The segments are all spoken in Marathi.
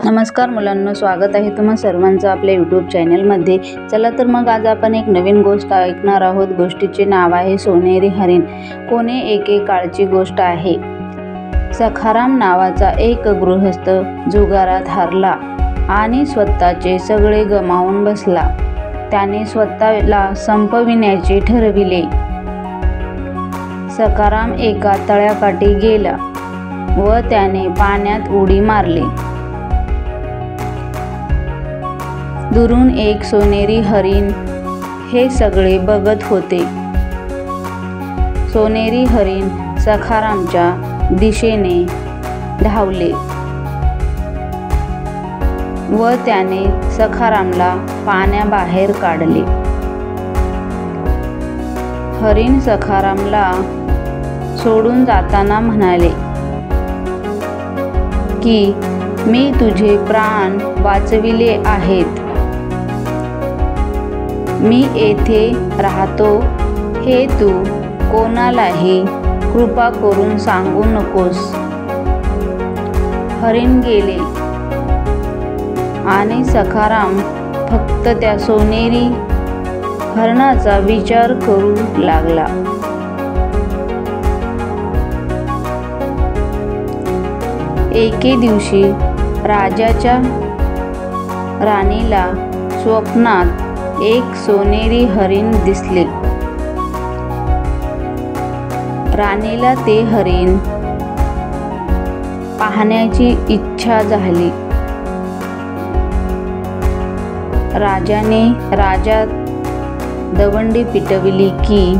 नमस्कार मुलांनो, स्वागत आहे तुम्हा सर्वांचं आपल्या यूट्यूब चॅनलमध्ये। चला तर मग आज आपण एक नवीन गोष्ट ऐकणार आहोत। गोष्टीचे नाव आहे सोनेरी हरिण। कोणे एके काळची गोष्ट आहे। सखाराम नावाचा एक गृहस्थ जुगारात हारला आणि स्वतःचे सगळे गमावून बसला। त्याने स्वतःला संपविण्याचे ठरविले। सखाराम एका तळ्याकाठी गेला व त्याने पाण्यात उडी मारली। दुरून एक सोनेरी हरिण हे सगळे बघत होते। सोनेरी हरिण सखारामच्या दिशेने धावले व त्याने सखारामला पाण्याबाहेर काढले। हरिण सखारामला सोडून जाताना म्हणाले की मी तुझे प्राण वाचविले आहेत। मी येथे राहतो हे तू कोणालाही कृपा करून सांगू नकोस। हरिण गेले आणि सखाराम फक्त त्या सोनेरी हरणाचा विचार करू लागला। एके दिवशी राजाच्या राणीला स्वप्नात एक सोनेरी हरिण दिसले। राणीला ते हरिण पाहण्याची इच्छा झाली। राजा दवंडी पिटविली की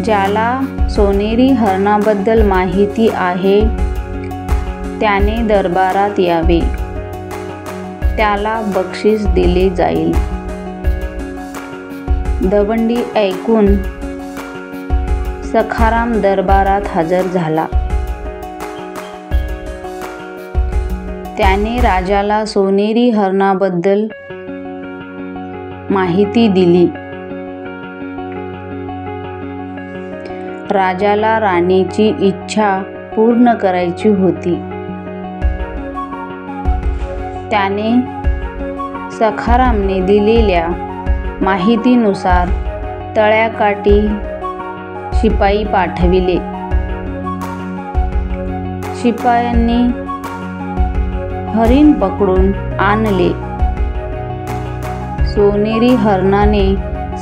ज्याला सोनेरी हरणाबद्दल माहिती आहे त्याने दरबारात यावे, त्याला बक्षीस दिले जाईल। दवंडी ऐकून सखाराम दरबारात हजर झाला। त्याने राजाला सोनेरी हरणाबद्दल माहिती दिली। राजाला राणीची इच्छा पूर्ण करायची होती। त्याने सखारामने दिलेल्या माहितीनुसार तळ्याकाठी शिपाई पाठविले। शिपायांनी हरिण पकडून आणले। सोनेरी हरणाने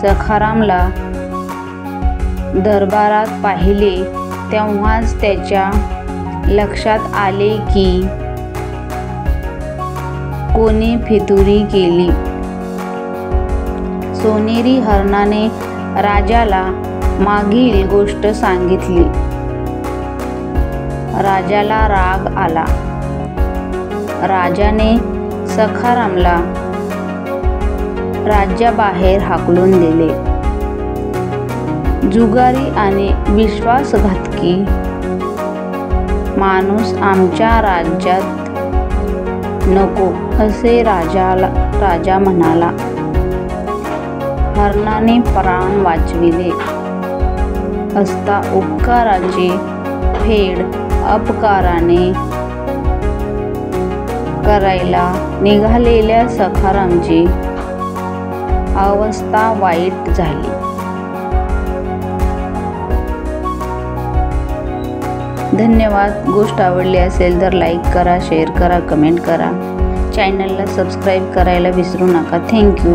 सखारामला दरबारात पाहिले तेव्हाच त्याच्या लक्षात आले की कोणी फितुरी केली। सोनेरी हरणाने राजाला मागील गोष्ट सांगितली। राजाला राग आला। राजाने सखारामला राज्याबाहेर हाकलून दिले। जुगारी आणि विश्वासघातकी माणूस आमच्या राज्यात नको असे राजा म्हणाला। हरणाने प्राण वाचविले असता उपकाराची फेड अपकाराने करायला निघालेल्या सखारामची अवस्था वाईट झाली। धन्यवाद। गोष्ट आवडली असेल तर लाईक करा, शेअर करा, कमेंट करा। चॅनलला सबस्क्राईब करायला विसरू नका। थँक्यू।